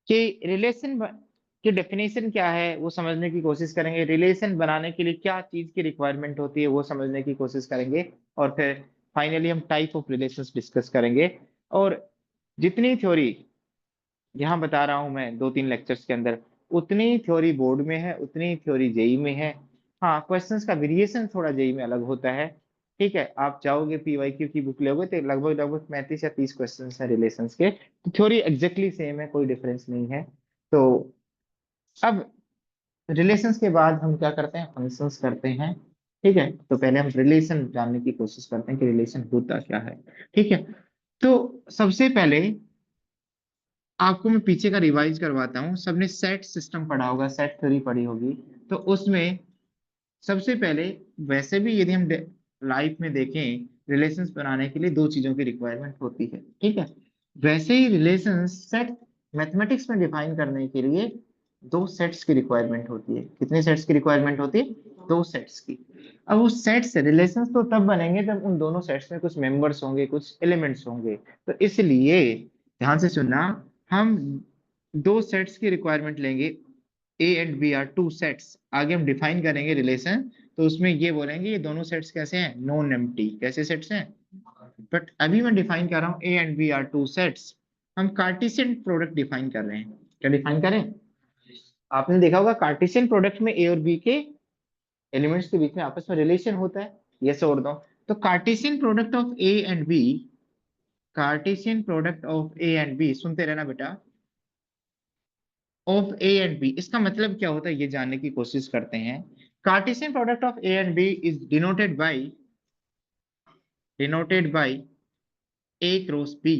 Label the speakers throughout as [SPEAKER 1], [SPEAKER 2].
[SPEAKER 1] कि रिलेशन की डेफिनेशन क्या है वो समझने की कोशिश करेंगे, रिलेशन बनाने के लिए क्या चीज की रिक्वायरमेंट होती है वो समझने की कोशिश करेंगे, और फिर फाइनली हम टाइप ऑफ रिलेशंस डिस्कस करेंगे। और जितनी थ्योरी यहाँ बता रहा हूँ मैं 2-3 लेक्चर्स के अंदर, उतनी थ्योरी बोर्ड में है, उतनी थ्योरी जेई में है। हाँ, क्वेश्चंस का वेरिएशन थोड़ा जेई में अलग होता है। ठीक है, आप चाहोगे पीवाईक्यू की बुक लोगे तो लगभग लगभग 35 या 30 क्वेश्चन है रिलेशंस के, तो थ्योरी एग्जैक्टली सेम है, कोई डिफरेंस नहीं है। तो अब रिलेशंस के बाद हम क्या करते हैं, फंक्शंस करते हैं। ठीक है, तो पहले हम रिलेशन जानने की कोशिश करते हैं कि रिलेशन होता क्या है। ठीक है, तो सबसे पहले आपको मैं पीछे का रिवाइज करवाता हूँ। सबने सेट सिस्टम पढ़ा होगा, सेट थ्योरी पढ़ी होगी, तो उसमें सबसे पहले, वैसे भी यदि हम लाइफ में देखें, रिलेशंस बनाने के लिए दो चीजों की रिक्वायरमेंट होती है। ठीक है, वैसे ही रिलेशंस सेट मैथमेटिक्स में डिफाइन करने के लिए दो सेट्स की रिक्वायरमेंट होती है। कितने सेट्स की रिक्वायरमेंट होती है? दो सेट्स की। अब उस सेट्स रिलेशंस तो तब बनेंगे जब उन दोनों सेट्स में कुछ मेंबर्स होंगे, कुछ एलिमेंट्स होंगे। तो इसलिए ध्यान से सुनना, हम दो सेट्स की रिक्वायरमेंट लेंगे, A and B are two sets. आगे हम डिफाइन करेंगे रिलेशन, तो उसमें ये बोलेंगे ये दोनों सेट्स कैसे हैं, नॉन एम्प्टी। कैसे सेट्स हैं? बट अभी मैं डिफाइन कर रहा हूँ A and B are two sets. हम कार्टेशियन प्रोडक्ट डिफाइन कर रहे हैं। क्या डिफाइन करें? आपने देखा होगा कार्टेशियन प्रोडक्ट में ए और बी के एलिमेंट्स के बीच में आपस में रिलेशन होता है, यस और नो। तो Cartesian product of A and B, Cartesian product of A and B, सुनते रहना बेटा, ऑफ ए एंड बी, इसका मतलब क्या होता है ये जानने की कोशिश करते हैं। Cartesian product of A and B is denoted by A cross B.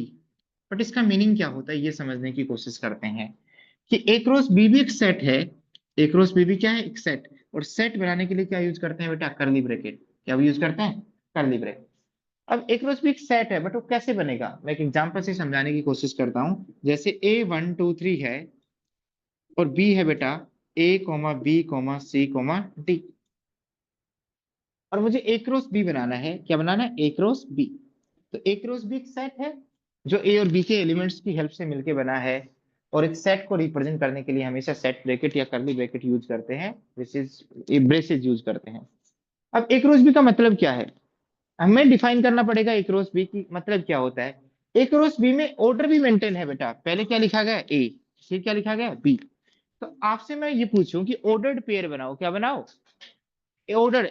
[SPEAKER 1] But इसका मीनिंग क्या होता है ये समझने की कोशिश करते हैं कि ए क्रॉस बी भी एक सेट है। ए क्रॉस बी भी क्या है? एक सेट। और सेट बनाने के लिए क्या यूज करते हैं बेटा? करली ब्रैकेट। क्या यूज करते हैं? करली ब्रैकेट। अब ए क्रॉस बी एक सेट है, बट वो कैसे बनेगा मैं एक एग्जांपल से समझाने की कोशिश करता हूं। जैसे A 1 2 3 है, और बी है बेटा A, B, C, D, और मुझे ए क्रॉस बी बनाना है। क्या बनाना है? A cross B. तो ए क्रॉस बी एक सेट है जो ए और बी के एलिमेंट्स की हेल्प से मिलके बना है। और एक सेट को रिप्रेजेंट करने के लिए हमेशा सेट ब्रैकेट या कर्ली ब्रैकेट यूज करते हैं, विच इज ब्रेसेस यूज करते हैं। अब ए क्रॉस बी का मतलब क्या है? हमें डिफाइन करना पड़ेगा ए क्रॉस बी की मतलब क्या होता है। ए क्रॉस बी में ऑर्डर भी मेंटेन है बेटा। पहले क्या लिखा गया? ए, फिर क्या लिखा गया? बी। तो आपसे मैं ये पूछूं कि ऑर्डर्ड पेयर बनाओ, क्या बनाओ? ऑर्डर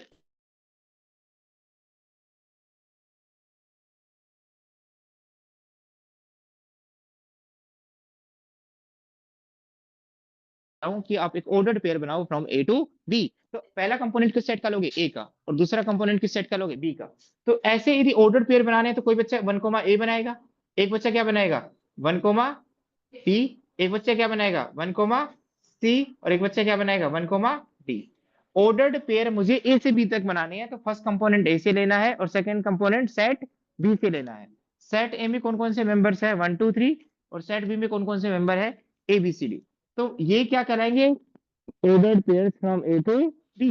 [SPEAKER 1] कि आप एक ऑर्डर्ड पेयर बनाओ फ्रॉम ए टू बी। तो पहला कंपोनेंट किस सेट का लोगे? ए का। और दूसरा कंपोनेंट किस सेट का लोगे? बी का। तो ऐसे यदि ऑर्डर्ड पेयर बनाने हैं तो कोई बच्चा 1 ए बनाएगा, एक बच्चा क्या बनाएगा? 1 बी। एक बच्चा क्या बनाएगा? 1 सी। और एक बच्चा क्या बनाएगा? 1 डी। ऑर्डर्ड पेयर मुझे ए से बी तक बनाने हैं, तो फर्स्ट कंपोनेंट ए से लेना है और सेकंड कंपोनेंट सेट बी से लेना है। सेट ए में कौन कौन से मेंबर्स है? 1 2 3। और सेट बी में कौन कौन से मेंबर है? A B C D. तो ये क्या कराएंगे? Ordered pairs from A to B.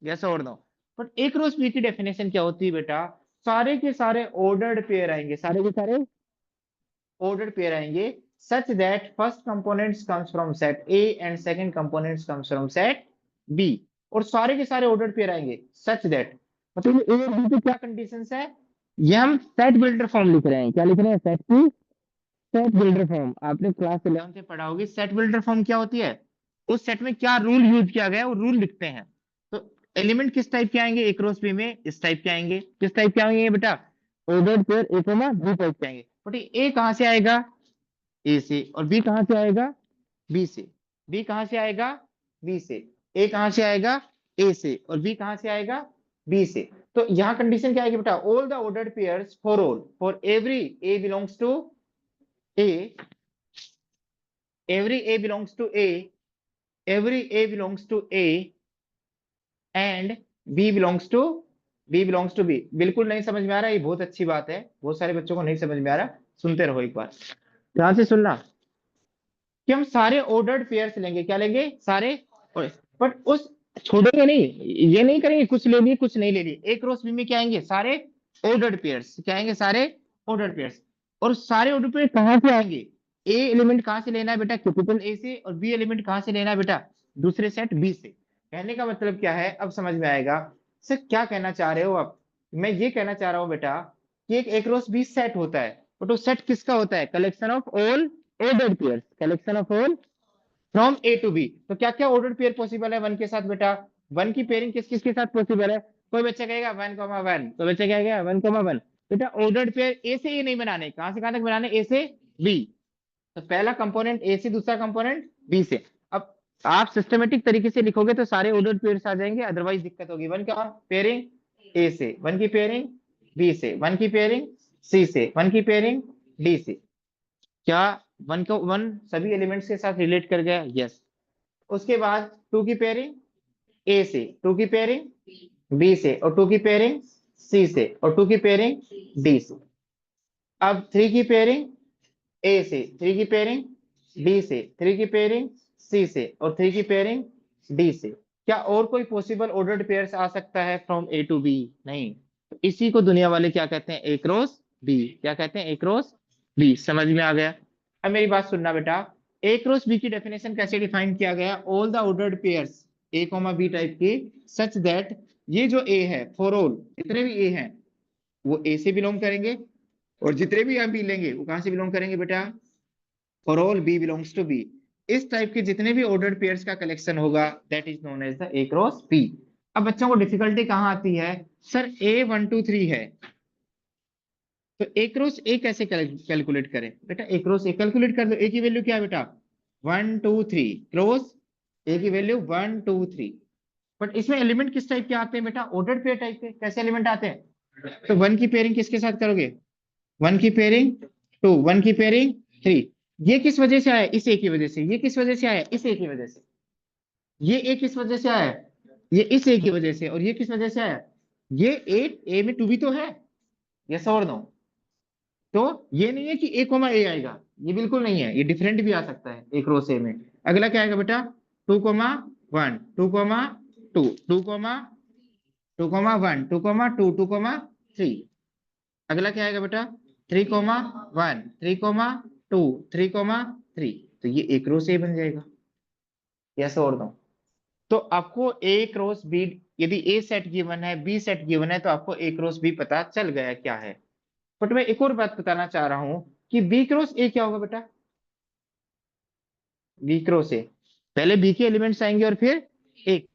[SPEAKER 1] Yes और no? But A cross B की डेफिनेशन क्या होती है बेटा? सारे के सारे ऑर्डर्ड पेयर आएंगे, सारे के सारे ऑर्डर्ड पेयर आएंगे, such that first components comes from set A and second components comes from set B। और सारे के सारे ऑर्डर्ड पेयर आएंगे such that, मतलब ए और बी पे क्या कंडीशंस है? ये हम सेट बिल्डर फॉर्म लिख रहे हैं। क्या लिख रहे हैं? सेट की सेट बिल्डर फॉर्म। आपने क्लास 11 से पढ़ा होगी सेट बिल्डर फॉर्म क्या होती है। उस सेट में क्या रूल यूज किया गया है वो रूल लिखते हैं। तो एलिमेंट किस टाइप के आएंगे ए क्रॉस बी में? इस टाइप के आएंगे। किस टाइप के आएंगे बेटा? Ordered pair A comma B type के आएंगे। बट ए कहां से आएगा? ए से। और बी कहां से आएगा? बी से। बी कहां से आएगा? बी से। ए कहां से आएगा? ए से। और बी कहां से आएगा? बी से। तो यहां कंडीशन क्या आएगी बेटा? All the ordered pairs for all, for every a belongs to A, every a belongs to a, every a belongs to a and b belongs to b। बिल्कुल नहीं समझ में आ रहा? ये बहुत अच्छी बात है, बहुत सारे बच्चों को नहीं समझ में आ रहा, सुनते रहो एक बार, ध्यान से सुनना। कि हम सारे ऑर्डर्ड पेयर्स लेंगे। क्या लेंगे? सारे। बट उस छोड़ेंगे नहीं, ये नहीं करेंगे कुछ ले लिए कुछ नहीं ले लिए। ए क्रॉस बी में क्या आएंगे? सारे ऑर्डर्ड पेयर्स। क्या आएंगे? सारे ऑर्डर्ड पेयर्स। और सारे ऑर्डर पेयर कहां से आएंगे? ए एलिमेंट कहाँ से लेना है बेटा, कैपिटल ए से, और बी एलिमेंट कहाँ से लेना है बेटा, दूसरे सेट बी से। कहने का मतलब क्या है, अब समझ में आएगा। सर क्या कहना चाह रहे हो आप? मैं ये कहना चाह रहा हूँ बेटा कि एक ए क्रॉस बी सेट होता है, बट वो सेट किसका होता है, collection of all ordered pairs, collection of all from A to B. तो क्या क्या ऑर्डर्ड पेयर पॉसिबल है वन के साथ बेटा, वन की पेयरिंग किस किस के साथ पॉसिबल है? कोई बच्चा कहेगा 1,1, कोई बच्चा कहेगा 1,1। बेटा ऑर्डर्ड पेयर ए से ए नहीं बनाने, कहां से कहां तक बनाने, ए से बी। तो पहला कंपोनेंट ए से, दूसरा कंपोनेंट बी से। अब आप सिस्टमेटिक तरीके से लिखोगे तो सारे ऑर्डर्ड पेयर्स आ जाएंगे, अदरवाइज दिक्कत होगी। वन का पेयरिंग ए से, वन की पेयरिंग बी से, वन की पेयरिंग सी से, वन की पेयरिंग डी से। क्या वन को वन सभी एलिमेंट्स के साथ रिलेट कर गया? यस। उसके बाद टू की पेयरिंग ए से, टू की पेयरिंग बी से, और टू की पेयरिंग सी से, और टू की पेयरिंग डी से। अब थ्री की पेयरिंग ए से, थ्री की पेयरिंग बी से, थ्री की पेयरिंग सी से, और थ्री की पेयरिंग डी से। क्या और कोई पॉसिबल ऑर्डर्ड पेयर्स आ सकता है फ्रॉम ए टू बी? नहीं। तो इसी को दुनिया वाले क्या कहते हैं, ए क्रॉस बी। क्या कहते हैं, ए क्रॉस बी। समझ में आ गया? अब मेरी बात सुनना बेटा, ए क्रॉस बी की डेफिनेशन कैसे डिफाइन किया गया, all the ordered pairs A comma B type के सच दैट, ये जो ए है फॉर ऑल, जितने भी ए हैं वो ए से बिलोंग करेंगे, और जितने भी हम बी लेंगे वो कहां से बिलोंग करेंगे बेटा, for all b belongs to B. इस टाइप के जितने भी ऑर्डर्ड पेयर्स का कलेक्शन होगा that is known as the A cross B. अब बच्चों को डिफिकल्टी कहां आती है, सर ए 1 2 3 है, तो ए क्रॉस ए कैसे कैलकुलेट करें? बेटा ए क्रॉस ए कैलकुलेट कर दो, ए की वैल्यू क्या है बेटा, 1 2 3 क्रॉस ए की वैल्यू 1 2 3। बट इसमें एलिमेंट किस टाइप के आते हैं बेटा, ऑर्डर्ड पेयर टाइप के। कैसे एलिमेंट आते हैं? तो वन की पेयरिंग किसके साथ करोगे, वन की पेयरिंग टू, वन की पेयरिंग थ्री। ये किस वजह से आया, इस ए की वजह से। ये किस वजह से आया, इस ए की वजह से। ये ए किस वजह से आया, ये इस ए की वजह से। और ये किस वजह से आया, ये ए में टू भी तो है, यस और नो। तो ये नहीं है कि ए कोमा ए आएगा, ये बिल्कुल नहीं है, ये डिफरेंट भी आ सकता है एक रो से में। अगला क्या आएगा बेटा, 2,1 2,2 2,1 2,2 2,3। अगला क्या आएगा बेटा, 3,1 3,2 3,3। तो ये एक रो से ही बन जाएगा, यस और नो। तो आपको ए क्रॉस बी, यदि ए सेट गिवन है, बी सेट गिवन है, तो आपको ए क्रॉस बी पता चल गया क्या है। बट मैं एक और बात बताना चाह रहा हूं कि बी क्रॉस ए क्या होगा बेटा, बी क्रॉस ए, पहले बी के एलिमेंट्स आएंगे और फिर ए।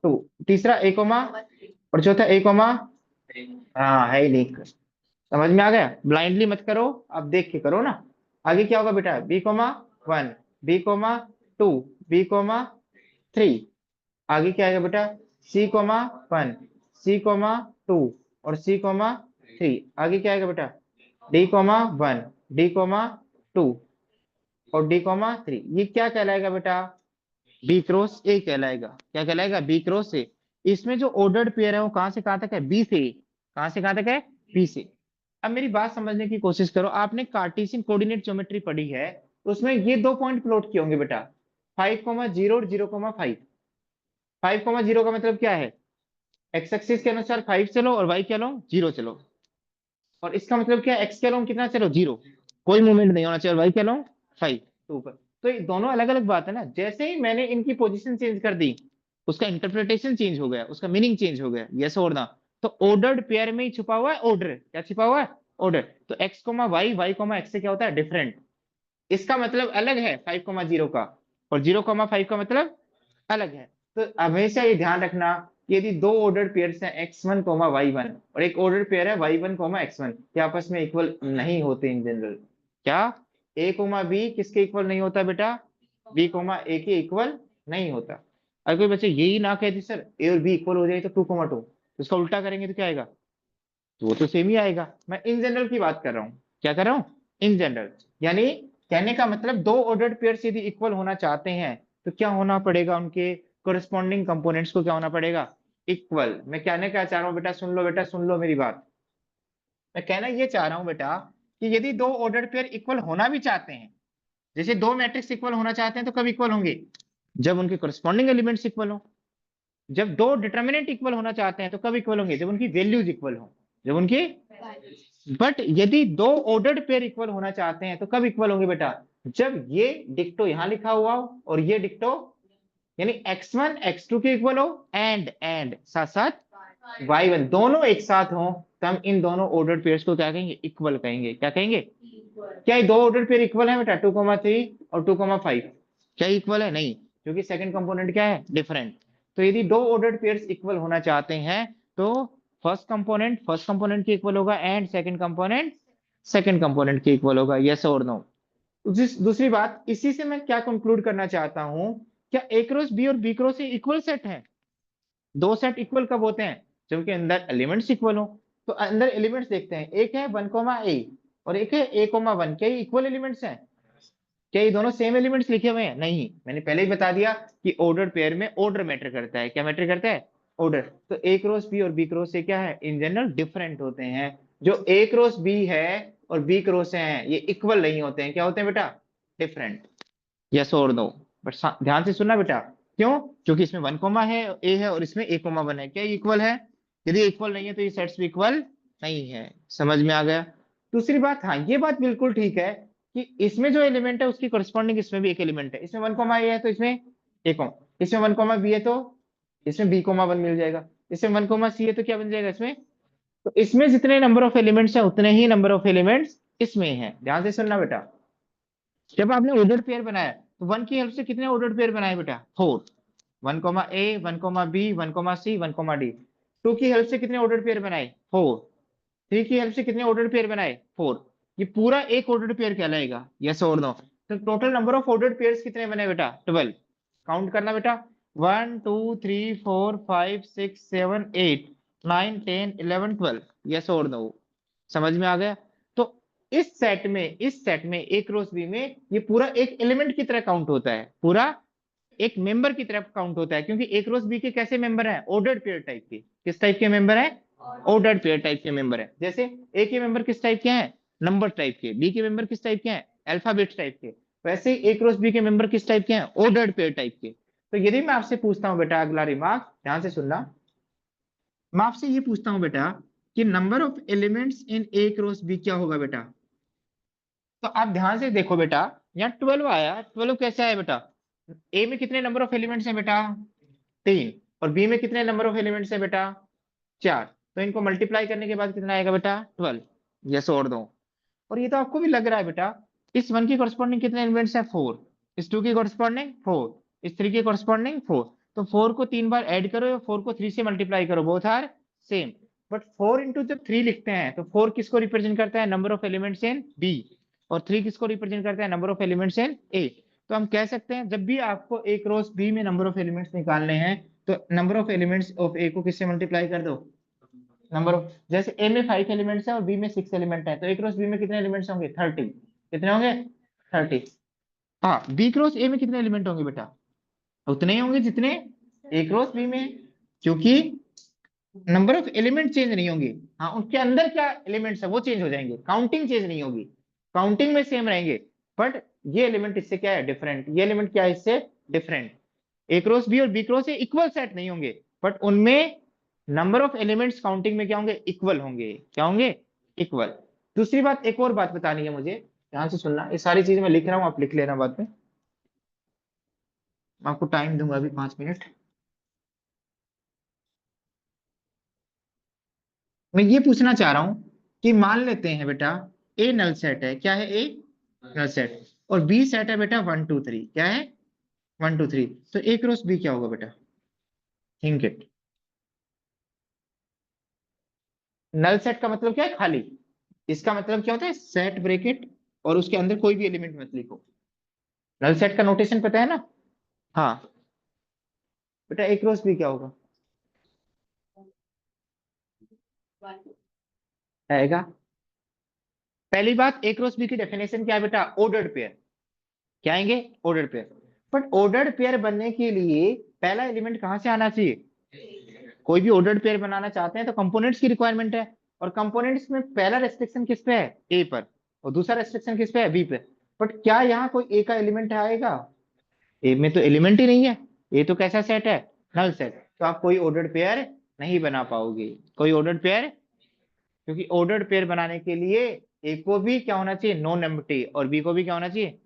[SPEAKER 1] तो तीसरा ए कोमा, और चौथा ए कोमा, हाँ है ही नहीं। समझ में आ गया? ब्लाइंडली मत करो, आप देख के करो ना। आगे क्या होगा बेटा, B,1 B,2 B,3। आगे क्या आएगा बेटा, C,1 C,2 और C,3। आगे क्या आएगा बेटा, D,1 D,2 और D,3। ये क्या कहलाएगा बेटा, बी क्रॉस ए कहलाएगा। क्या कहलाएगा, बी क्रॉस ए। इसमें जो ऑर्डर्ड पेयर है वो कहां से कहां तक है, बी से। कहां से कहां तक है, बी से। अब मेरी बात समझने की कोशिश करो, आपने कार्टेशियन कोऑर्डिनेट ज्योमेट्री पढ़ी है, तो उसमें ये दो पॉइंट प्लॉट किए होंगे बेटा, 5,0 और 0,5। 5,0 का मतलब क्या है, एक्स एक्सिस के अनुसार 5 चलो और वाई के अलोंग 0 चलो। और इसका मतलब क्या है, एक्स के अलोंग कितना चलो, 0, कोई मूवमेंट नहीं होना चाहिए, वाई के अलोंग 5 तो ऊपर। तो ये दोनों अलग अलग बात है ना। जैसे ही मैंने इनकी पोजीशन चेंज कर दी, उसका इंटरप्रिटेशन चेंज हो गया, उसका मीनिंग चेंज हो गया, यस और ना। तो ऑर्डर्ड पेयर में ही छुपा हुआ है ऑर्डर। क्या छुपा हुआ है, ऑर्डर। तो x comma y, y comma x से क्या होता है, डिफरेंट। इसका मतलब अलग है 5,0 का, और 0,5 का मतलब अलग है। तो हमेशा ये ध्यान रखना कि यदि दो ऑर्डर्ड पेयर्स हैं X1, Y1, और एक ऑर्डर पेयर है Y1, X1, ये आपस में इक्वल नहीं होते इन जनरल। क्या A, B किसके इक्वल नहीं होता बेटा, B, A के इक्वल नहीं होता। अगर कोई बच्चे यही ना कहते सर ए और बी इक्वल हो जाए तो 2,2, तो इसका उल्टा करेंगे तो क्या आएगा, तो वो तो सेम ही आएगा। मैं इन जनरल की बात कर रहा हूँ, क्या कर रहा हूँ, इन जनरल। यानी कहने का मतलब दो ऑर्डर्ड पेयर्स यदि इक्वल होना चाहते हैं तो क्या होना पड़ेगा, उनके कोरिस्पॉन्डिंग कंपोनेंट्स को क्या होना पड़ेगा, इक्वल। मैं कहने क्या चाह रहा हूँ बेटा, सुन लो बेटा, सुन लो मेरी बात। मैं कहना ये चाह रहा हूँ बेटा कि यदि दो ऑर्डर्ड पेयर इक्वल होना भी चाहते हैं, जैसे दो मैट्रिक्स इक्वल होना चाहते हैं तो कब इक्वल होंगे, जब उनके करस्पॉन्डिंग एलिमेंट्स इक्वल हो। जब दो डिटर्मिनेंट इक्वल होना चाहते हैं तो कब इक्वल होंगे? जब उनकी वैल्यूज इक्वल हो, जब उनकी। बट यदि दो ऑर्डर्ड पेयर इक्वल होना चाहते हैं तो कब इक्वल होंगे बेटा? जब ये डिक्टो यहां लिखा हुआ हो और ये डिक्टो, यानी x1 x2 के इक्वल हो, एंड साथ साथ y1 दोनों एक साथ हो, तो हम इन दोनों ऑर्डर्ड पेयर्स को क्या कहेंगे? इक्वल कहेंगे। क्या कहेंगे? क्या ये दो ऑर्डर्ड पेयर इक्वल है बेटा? 2,3 और 2,5 क्या इक्वल है? नहीं, क्योंकि सेकंड कंपोनेंट क्या है? डिफरेंट। तो यदि दो ऑर्डर्ड पेयर्स इक्वल होना चाहते हैं तो फर्स्ट कंपोनेंट के इक्वल होगा एंड सेकंड कंपोनेंट के इक्वल होगा। यस और नो? दूसरी बात, इसी से मैं क्या कंक्लूड करना चाहता हूं, क्या ए क्रॉस बी और B cross A equal set है? दो सेट इक्वल कब होते हैं? जब उनके अंदर एलिमेंट्स इक्वल हो। तो अंदर एलिमेंट्स देखते हैं, एक है 1,a और एक है a,1, क्या ये इक्वल एलिमेंट्स हैं? क्या ये दोनों सेम एलिमेंट्स लिखे हुए हैं? नहीं, मैंने पहले ही बता दिया कि ऑर्डर पेयर में ऑर्डर मैटर करता है। क्या मैटर करता है? ऑर्डर। तो ए क्रॉस बी और बी क्रॉस ए क्या है? इन जनरल डिफरेंट होते हैं। जो ए क्रॉस बी है और बी क्रॉस है ये इक्वल नहीं होते हैं। क्या होते हैं बेटा? डिफरेंट। यस और नो? बट ध्यान से सुनना बेटा, क्यों? क्योंकि इसमें 1, है ए है और इसमें a,1 है। क्या इक्वल है? यदि इक्वल नहीं है तो ये सेट्स भी इक्वल नहीं है। समझ में आ गया? दूसरी बात, हाँ ये बात बिल्कुल ठीक है कि इसमें जो एलिमेंट है उसकी करस्पॉन्डिंग इसमें भी एक एलिमेंट है। इसमें 1, a है तो इसमें इसमें 1, b है तो इसमें b,1 मिल जाएगा। इसमें 1, c है तो क्या बन जाएगा इसमें? तो इसमें जितने नंबर ऑफ एलिमेंट्स है उतने ही नंबर ऑफ एलिमेंट्स इसमें है। ध्यान से सुनना बेटा, जब आपने ऑर्डर्ड पेयर बनाया तो वन की हेल्प से कितने ऑर्डर्ड पेयर बनाए बेटा? 4। 1, a 1, b 1, c 1, d। To की हेल्प से कितने ऑर्डर्ड पेयर बनाए? 4। थ्री की हेल्प से कितने ऑर्डर्ड पेयर बनाए? 4। ये पूरा एक ऑर्डर्ड पेयर कहलाएगा। यस और नो? तो total number of ordered pairs कितने बने बेटा? 12। काउंट करना बेटा, 1, 2, 3, 4, 5, 6, 7, 8, 9, 10, 11, 12। यस और नो? समझ में आ गया? तो इस सेट में ए क्रॉस बी में ये पूरा एक एलिमेंट की तरह काउंट होता है, पूरा एक मेंबर की तरह काउंट होता है, क्योंकि ए क्रॉस बी के कैसे मेंबर हैं? ऑर्डर्ड पेयर टाइप के। किस टाइप के मेंबर हैं? ऑर्डर्ड पेयर टाइप के मेंबर हैं। जैसे ए के मेंबर किस टाइप के हैं? नंबर टाइप के। बी के मेंबर किस टाइप के हैं? अल्फाबेट टाइप के। वैसे ही ए क्रॉस बी के मेंबर किस टाइप के हैं? ऑर्डर्ड पेयर टाइप के। तो यदि मैं आपसे पूछता हूं बेटा अगला रिमार्क, ध्यान से सुनना, मैं आपसे ये पूछता हूं बेटा कि number of elements in A cross B क्या होगा बेटा? तो आप ध्यान से देखो बेटा, यहाँ 12 आया। 12 कैसे आया बेटा? ए में कितने नंबर ऑफ एलिमेंट्स हैं बेटा? 3। और बी में कितने नंबर ऑफ एलिमेंट्स हैं बेटा? 4। तो इनको मल्टीप्लाई करने के बाद कितना आएगा बेटा? 12। यस और दो? और ये तो आपको भी लग रहा है बेटा, इस वन की कॉरस्पॉन्डिंग कितने एलिमेंट्स हैं? 4। इस टू की कॉरस्पॉन्डिंग 4। इस थ्री की कॉरस्पॉन्डिंग 4। तो 4 को 3 बार ऐड करो या 4 को 3 से मल्टीप्लाई करो, both are same. But 4 into जब 3 लिखते हैं तो 4 किसको रिप्रेजेंट करता है? Number of elements in B. और 3 किसको रिप्रेजेंट करता है? Number of elements in A. तो हम कह सकते हैं जब भी आपको ए क्रॉस बी में नंबर ऑफ एलिमेंट्स निकालने हैं तो number of elements of A को किससे मल्टीप्लाई कर दो? नंबर ऑफ, जैसे ए में 5 एलिमेंट्स है और बी में 6 एलिमेंट है तो ए क्रॉस बी में कितने एलिमेंट्स होंगे? 30। कितने होंगे? 30। हाँ, बी क्रॉस ए में कितने एलिमेंट होंगे बेटा? उतने ही होंगे जितने ए क्रॉस बी में है। क्योंकि नंबर ऑफ एलिमेंट चेंज नहीं होंगे। हाँ, उनके अंदर क्या एलिमेंट्स है वो चेंज हो जाएंगे, काउंटिंग चेंज नहीं होगी, काउंटिंग में सेम रहेंगे। बट ये एलिमेंट इससे क्या है? डिफरेंट। ये एलिमेंट क्या है इससे? डिफरेंट। ए क्रॉस बी और B cross A equal set नहीं होंगे, बट उनमें नंबर ऑफ एलिमेंट्स काउंटिंग में क्या होंगे? इक्वल होंगे। क्या होंगे? इक्वल। दूसरी बात, एक और बात बतानी है मुझे, ध्यान से सुनना। ये सारी चीजें मैं लिख रहा हूं, आप लिख लेना बाद में। मैं आपको टाइम दूंगा अभी 5 मिनट। मैं ये पूछना चाह रहा हूं कि मान लेते हैं बेटा ए नल सेट है। क्या है? ए नल सेट। और बी सेट है बेटा 1, 2, 3। क्या है? 1, 2, 3। तो ए क्रॉस बी क्या होगा बेटा? Think it. नल सेट का मतलब क्या है? खाली। इसका मतलब क्या होता है? सेट ब्रेकेट और उसके अंदर कोई भी एलिमेंट मत लिखो। नल सेट का नोटेशन पता है ना? हाँ बेटा, ए क्रॉस बी क्या होगा? आएगा। पहली बात, ए क्रॉस बी की डेफिनेशन क्या है बेटा? Ordered pair. क्या आएंगे? Ordered pair. But ordered pair बनने के लिए पहला एलिमेंट कहां से आना चाहिए? कोई भी ऑर्डर्ड पेयर बनाना चाहते हैं तो कंपोनेंट्स की रिक्वायरमेंट है। और कंपोनेंट्स में पहला रेस्ट्रिक्शन किस पे है? ए पर। और दूसरा रेस्ट्रिक्शन किस पे है? बी पे। बट क्या यहाँ कोई ए का एलिमेंट आएगा? ए में तो एलिमेंट ही नहीं है, ये तो कैसा सेट है, नल सेट। तो आप कोई ऑर्डर्ड पेयर नहीं बना पाओगे, कोई ऑर्डर्ड पेयर, क्योंकि ऑर्डर्ड पेयर बनाने के लिए ए को भी क्या होना चाहिए, नॉन एम्प्टी, और बी को भी क्या होना चाहिए।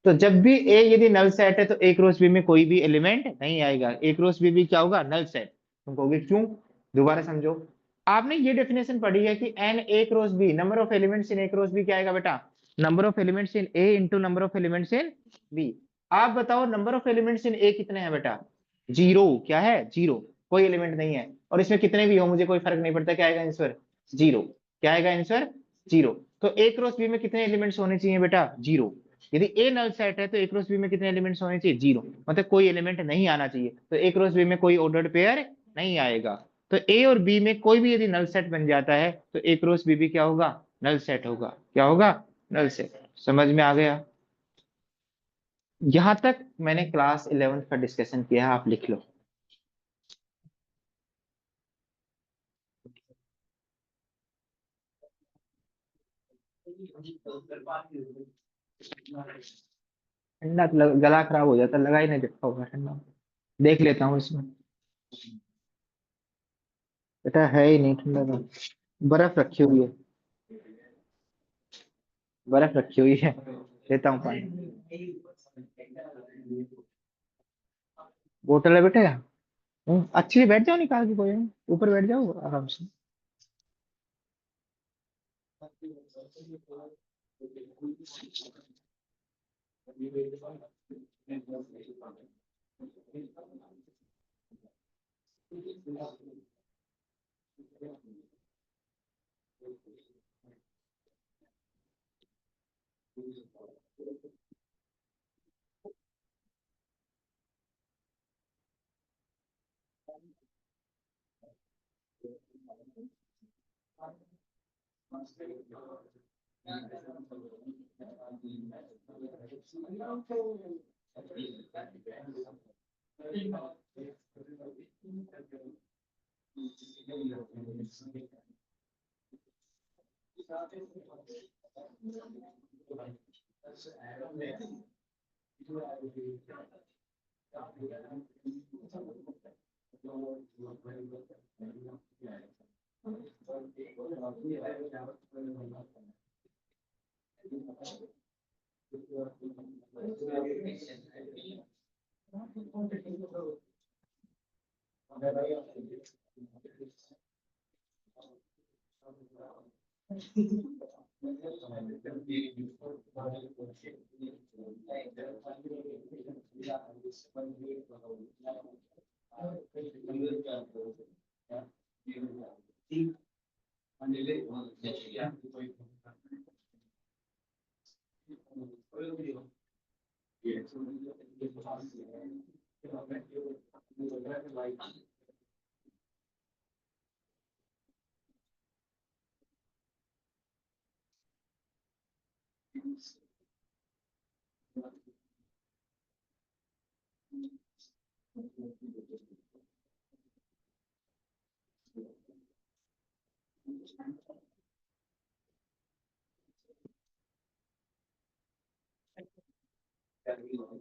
[SPEAKER 1] तो जब भी ए यदि नल सेट है तो ए क्रॉस बी में कोई भी एलिमेंट नहीं आएगा, ए क्रॉस बी भी क्या होगा, नल सेट। तुम कहोगे क्यों, दोबारा समझो। आपने ये डेफिनेशन पढ़ी है कि n A cross B, number of elements in A cross B क्या आएगा बेटा, number of elements in A into number of elements in B. आप बताओ number of elements in A कितने हैं बेटा, जीरो, क्या है, जीरो, कोई एलिमेंट नहीं है। और इसमें कितने भी हो मुझे कोई फर्क नहीं पड़ता, क्या आएगा आंसर, जीरो। क्या आएगा आंसर, जीरो। तो ए क्रॉस बी में कितने एलिमेंट्स होने चाहिए बेटा, जीरो। यदि ए नल सेट है तो ए क्रॉस बी में कितने एलिमेंट्स होने चाहिए, जीरो, मतलब कोई एलिमेंट नहीं आना चाहिए। तो ए क्रॉस बी में कोई ऑर्डर्ड पेयर नहीं आएगा। तो ए और बी में कोई भी यदि नल सेट बन जाता है तो ए क्रॉस बी भी क्या होगा, नल सेट होगा, क्या होगा, नल सेट। समझ में आ गया। यहां तक मैंने क्लास 11th का डिस्कशन किया है, आप लिख लो। ठंडा तो गला खराब हो जाता, लगा ही नहीं देखा होगा ठंडा, देख लेता हूँ इसमें। बेटा है ही नहीं ठंडा तो, बर्फ रखी हुई है, बर्फ रखी हुई है, लेता हूँ पानी। बोतल है बेटा। अच्छे से बैठ जाओ, निकाल के कोई नहीं। ऊपर बैठ जाओ आराम से।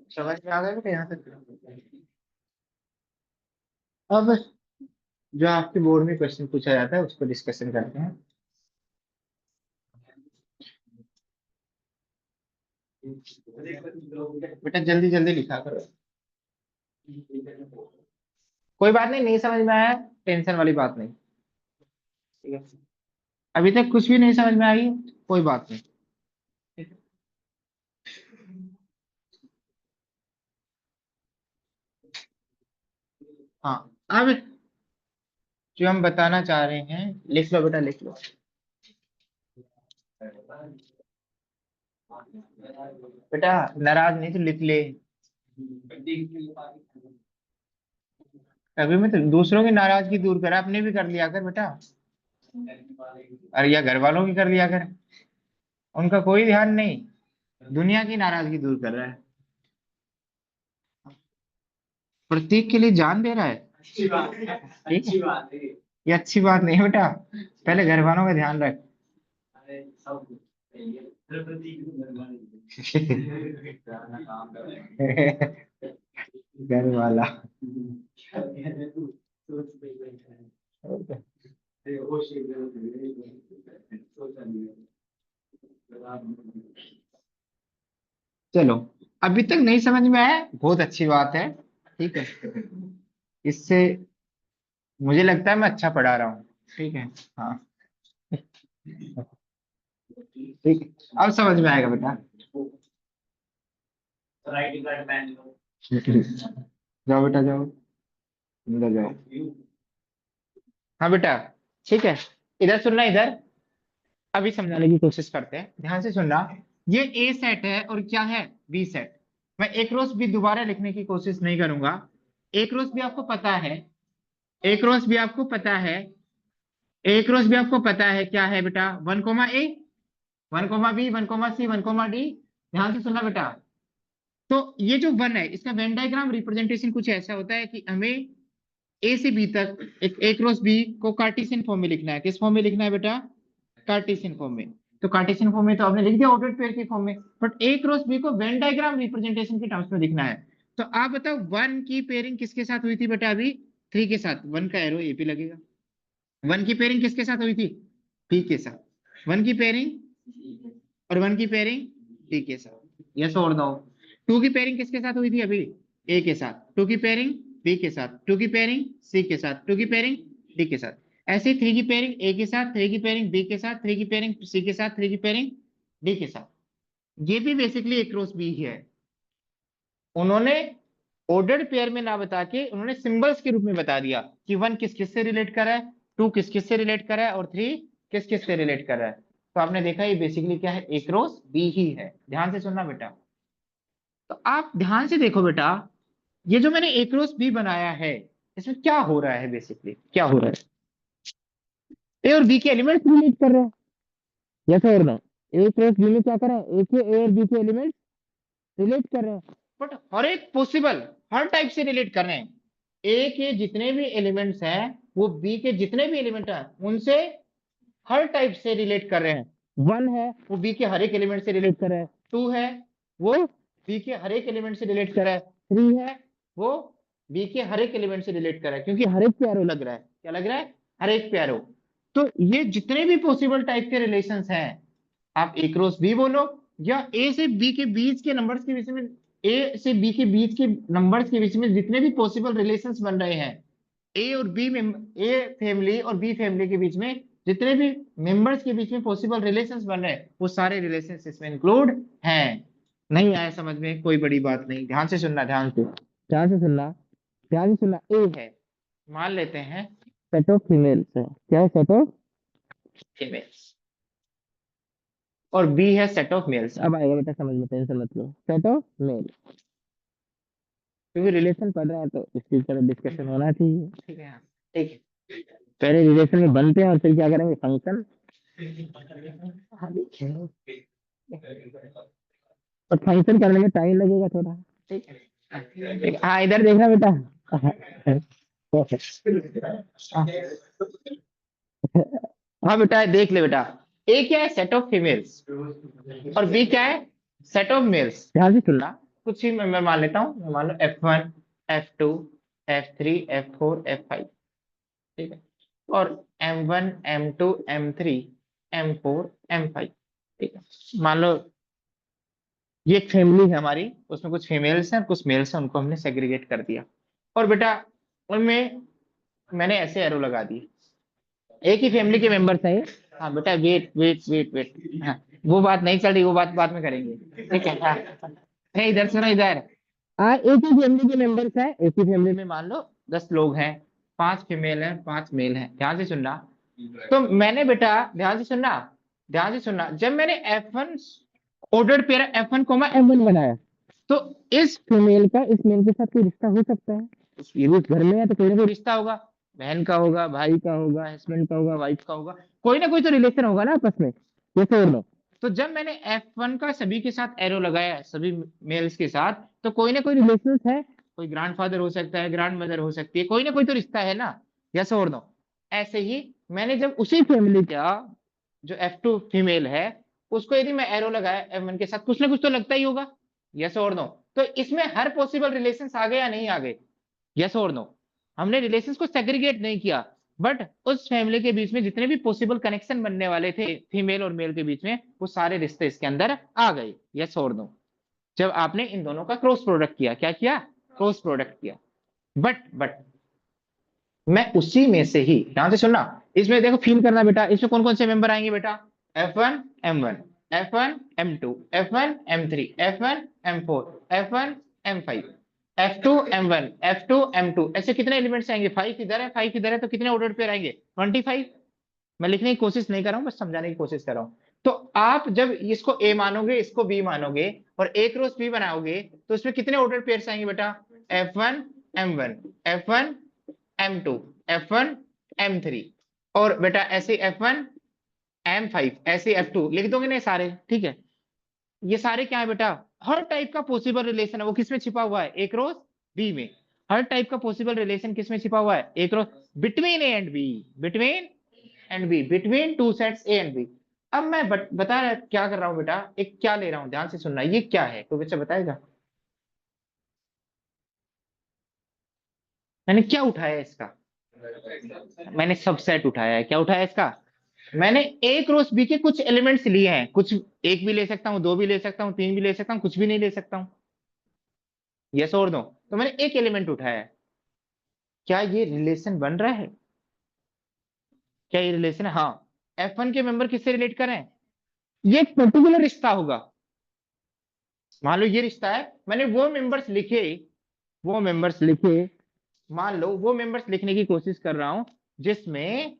[SPEAKER 1] समझ में आ गया बेटा यहाँ तक। अब जो आपके बोर्ड में क्वेश्चन पूछा जाता है उसको डिस्कशन करते हैं। बेटा जल्दी जल्दी लिखा करो। कोई बात नहीं, नहीं समझ में आया, टेंशन वाली बात नहीं। ठीक है, अभी तक कुछ भी नहीं समझ में आई, कोई बात नहीं। ठीक है? हाँ, अब जो हम बताना चाह रहे हैं, लिख लो बेटा, लिख लो। बेटा नाराज नहीं तो लिख ले। अभी मैं तो दूसरों की नाराजगी दूर कर, अपने भी कर लिया कर बेटा। अरे या घर वालों की कर लिया कर, उनका कोई ध्यान नहीं, दुनिया की नाराजगी दूर कर रहा है। प्रतीक के लिए जान दे रहा है, ठीक है, ये अच्छी बात नहीं है बेटा, पहले घर वालों का ध्यान रख। घर वाला। चलो, अभी तक नहीं समझ में आया, बहुत अच्छी बात है। ठीक है, इससे मुझे लगता है मैं अच्छा पढ़ा रहा हूँ। ठीक है। हाँ, ठीक है, अब समझ में आएगा बेटा। जाओ बेटा जाओ, अंदर जाओ। हाँ बेटा, ठीक है, इधर सुनना, इधर अभी समझाने की कोशिश करते हैं, ध्यान से सुनना। ये ए सेट है और क्या है, बी सेट। मैं एक रोज भी दोबारा लिखने की कोशिश नहीं करूंगा। एक रोज भी आपको पता है, एक रोज भी आपको पता है, एक रोज भी आपको पता है क्या है बेटा, 1 ए, 1 बी, 1 सी, 1 डी। ध्यान से सुनना बेटा। तो ये जो 1 है, इसका वेन डायग्राम रिप्रेजेंटेशन कुछ ऐसा होता है कि हमें ए से बी तक एक क्रॉस बी को कार्टेशियन फॉर्म में लिखना है। किस फॉर्म में लिखना है बेटा, कार्टेशियन फॉर्म में। तो कार्टेशियन फॉर्म में तो आपने लिख दिया ऑर्डर्ड पेयर के फॉर्म में, बट ए क्रॉस बी को वेन डायग्राम रिप्रेजेंटेशन के टर्म्स में लिखना है। तो आप बताओ 1 की पेयरिंग किसके साथ हुई थी बेटा, अभी 3 के साथ। 1 का एरो ए पे लगेगा। 1 की पेयरिंग किसके साथ हुई थी, पी के साथ। 1 की पेयरिंग और 1 की पेयरिंग डी के साथ, यस और नो। 2 की पेयरिंग किसके साथ हुई थी अभी, ए के साथ। 2 की पेयरिंग बी के साथ। 2 की पेयरिंग सी के साथ। 2 की पेयरिंग डी के साथ। ऐसे ही 3 की पेयरिंग ए के साथ, 3 की पेयरिंग बी के साथ, 3 की पेयरिंग सी के साथ, 3 की पेयरिंग डी के साथ। ये भी बेसिकली एक क्रॉस बी ही है। उन्होंने ऑर्डर्ड पेयर में ना बता के उन्होंने सिंबल्स के रूप में बता दिया कि 1 किस किस से रिलेट कर रहा है, 2 किस किस से रिलेट कर रहा है और 3 किस किस से रिलेट कर रहा है। तो आपने देखा ये बेसिकली क्या है, ए क्रॉस बी ही है। ध्यान से सुनना बेटा। तो आप ध्यान से देखो बेटा, ये जो मैंने ए क्रॉस बी बनाया है, इसमें क्या हो रहा है, बेसिकली क्या हो रहा है, ए और बी के एलिमेंट्स रिलेट कर रहे हैं, यस और नो। ए क्रॉस बी में क्या कर रहे हैं, ए के ए और बी के एलिमेंट्स रिलेट कर रहे हैं, बट हर एक पॉसिबल, हर टाइप से रिलेट कर रहे हैं। ए के जितने भी एलिमेंट्स हैं वो बी के जितने भी एलिमेंट हैं उनसे हर टाइप से रिलेट कर रहे हैं। 1 है वो बी के हर एक एलिमेंट से रिलेट कर रहा है। 2 है वो बी के हर एक एलिमेंट से रिलेट कर रहा है। 3 है वो बी के हर एक एलिमेंट से रिलेट कर रहा है, क्योंकि हर एक पे एरो लग रहा है। क्या लग रहा है, हर एक पे एरो। तो ये जितने भी पॉसिबल टाइप के रिलेशंस हैं, आप ए क्रॉस बी बोलो या ए से बी के बीच के नंबर्स के बीच में, ए से बी के बीच के नंबर्स के बीच में जितने भी पॉसिबल रिलेशंस बन रहे हैं, ए और बी में, ए फैमिली और बी फैमिली के बीच में जितने भी मेंबर्स के बीच में पॉसिबल रिलेशंस बन रहे हैं, वो सारे रिलेशंस इसमें इंक्लूड हैं। नहीं आया समझ में, कोई बड़ी बात नहीं, ध्यान से सुनना, ध्यान से, ध्यान से सुनना, ध्यान से सुनना। ए है, मान लेते हैं सेट ऑफ फीमेल्स है, क्या है, सेट ऑफ फीमेल्स। और बी है सेट ऑफ मेल्स। अब आएगा बेटा समझ में, टेंशन मत लो, सेट ऑफ मेल। क्योंकि रिलेशन पढ़ रहे हैं तो इसकी तरह डिस्कशन होना चाहिए। ठीक है, ठीक है, पहले रिलेशन में बनते हैं और फिर क्या करेंगे, फंक्शन। और फंक्शन करने में टाइम लगेगा थोड़ा। ठीक है, हाँ इधर देखना बेटा। हाँ बेटा देख ले बेटा, ए क्या है, सेट ऑफ फीमेल्स, और बी क्या है, सेट ऑफ मेल्स। ध्यान से सुनना, कुछ ही मैं मान लेता हूँ, मैं मान लो F1, F2, F3, F4, F5। ठीक है, और M1, M2, M3, M4, M5। ठीक है, मान लो ये एक फैमिली है हमारी, उसमें कुछ फीमेल्स हैं और कुछ मेल्स हैं, उनको हमने सेग्रीगेट कर दिया। और बेटा उनमें मैंने ऐसे एरो लगा दिए, एक ही फैमिली के मेंबर्स हैं ये। हाँ बेटा वेट वेट वेट वेट, हाँ वो बात नहीं चल रही, वो बात बाद में करेंगे। ठीक है, हाँ नहीं इधर सुनो, इधर एक ही फैमिली के मेंबर्स हैं, एक ही फैमिली में मान लो 10 लोग हैं, 5 फीमेल हैं 5 मेल हैं। ध्यान से सुनना। तो मैंने बेटा, ध्यान से सुनना, ध्यान से सुनना, जब मैंने F1 ordered pair F1 coma M1 बनाया, तो इस फीमेल का इस मेल के साथ कोई रिश्ता हो सकता है, ये भी घर में है तो कोई ना कोई रिश्ता होगा, बहन का होगा, भाई का होगा, हस्बैंड का होगा, वाइफ का होगा, कोई ना कोई तो रिलेशन होगा ना आपस में, ये और लो। तो जब मैंने F1 का सभी के साथ एरो लगाया, सभी मेल्स के साथ, तो कोई ना कोई रिलेशन है, कोई ग्रैंडफादर हो सकता है, ग्रैंड मदर हो सकती है, कोई ना कोई तो रिश्ता है ना, यस और नो। ऐसे ही मैंने जब उसी फैमिली का जो F2 फीमेल है उसको यदि मैं एरो लगाया F1 के साथ, कुछ ना कुछ तो लगता ही होगा, यस और नो। तो इसमें हर पॉसिबल रिलेशन आ गए या नहीं आ गए, यस और नो। हमने रिलेशंस को सेग्रीगेट नहीं किया, बट उस फैमिली के बीच में जितने भी पॉसिबल कनेक्शन बनने वाले थे फीमेल और मेल के बीच में, वो सारे रिश्ते इसके अंदर आ गए, यस और नो। जब आपने इन दोनों का क्रॉस प्रोडक्ट किया, क्या किया, क्रॉस प्रोडक्ट किया। बट मैं उसी में से ही, ध्यान से सुनना, इसमें देखो फील करना बेटा, इसमें कौन कौन से मेंबर आएंगे बेटा, F1 M1, F1 M2, F1 M3, F1 M4, F1 M5, F2 M1, F2 M2, ऐसे कितने एलिमेंट्स आएंगे, 5 इधर है 5 इधर है, तो कितने ऑर्डर पेयर आएंगे, 25। मैं लिखने की कोशिश नहीं कर रहा हूं, बस समझाने की कोशिश कर रहा हूं। तो आप जब इसको ए मानोगे, इसको बी मानोगे और ए क्रॉस बी बनाओगे, तो इसमें कितने ऑर्डर पेयर्स आएंगे बेटा, F1 M1, F1 M2, F1 M3, और बेटा ऐसे F1 M5, ऐसे F2 लिख दोगे ना सारे, ठीक है। ये सारे क्या है बेटा, हर टाइप का पॉसिबल रिलेशन है वो किसमें छिपा हुआ है, ए क्रॉस बी में। हर टाइप का पॉसिबल रिलेशन किसमें छिपा हुआ है, A cross, between A and B, between and B, between two sets A and B. अब मैं बता रहा क्या कर रहा हूं बेटा, एक क्या ले रहा हूं, ध्यान से सुनना, ये क्या है, कोई बच्चा बताएगा, मैंने क्या उठाया इसका, मैंने सबसेट उठाया है, क्या उठाया इसका, मैंने ए क्रॉस बी के कुछ एलिमेंट्स लिए हैं, कुछ एक भी ले सकता हूं, दो भी ले सकता हूं, तीन भी ले सकता हूं, कुछ भी नहीं ले सकता हूं, यस और नो। तो मैंने एक एलिमेंट उठाया है, क्या ये रिलेशन बन रहा है, क्या ये रिलेशन है, हाँ। F1 के मेंबर किससे रिलेट करें, ये एक पर्टिकुलर रिश्ता होगा, मान लो ये रिश्ता है, मैंने वो मेंबर्स लिखे, वो मेंबर्स लिखे, मान लो वो मेंबर्स लिखने की कोशिश कर रहा हूं जिसमें